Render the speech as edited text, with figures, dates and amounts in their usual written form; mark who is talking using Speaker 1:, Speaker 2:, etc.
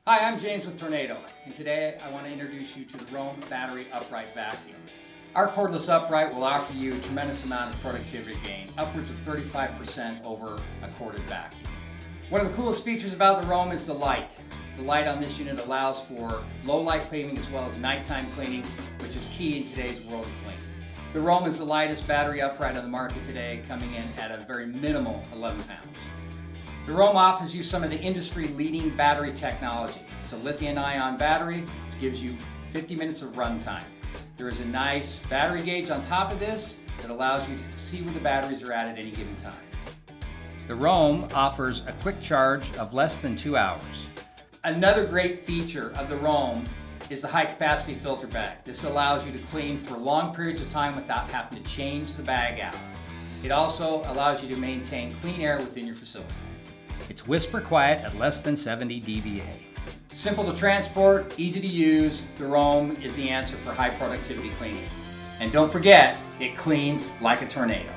Speaker 1: Hi, I'm James with Tornado, and today I want to introduce you to the Roam Battery Upright Vacuum. Our cordless upright will offer you a tremendous amount of productivity gain, upwards of 35% over a corded vacuum. One of the coolest features about the Roam is the light. The light on this unit allows for low light cleaning as well as nighttime cleaning, which is key in today's world of cleaning. The Roam is the lightest battery upright on the market today, coming in at a very minimal 11 pounds. The Roam offers you some of the industry-leading battery technology. It's a lithium-ion battery, which gives you 50 minutes of runtime. There is a nice battery gauge on top of this that allows you to see where the batteries are at any given time. The Roam offers a quick charge of less than 2 hours. Another great feature of the Roam is the high-capacity filter bag. This allows you to clean for long periods of time without having to change the bag out. It also allows you to maintain clean air within your facility. It's whisper quiet at less than 70 dBA. Simple to transport, easy to use, the Roam is the answer for high productivity cleaning. And don't forget, it cleans like a tornado.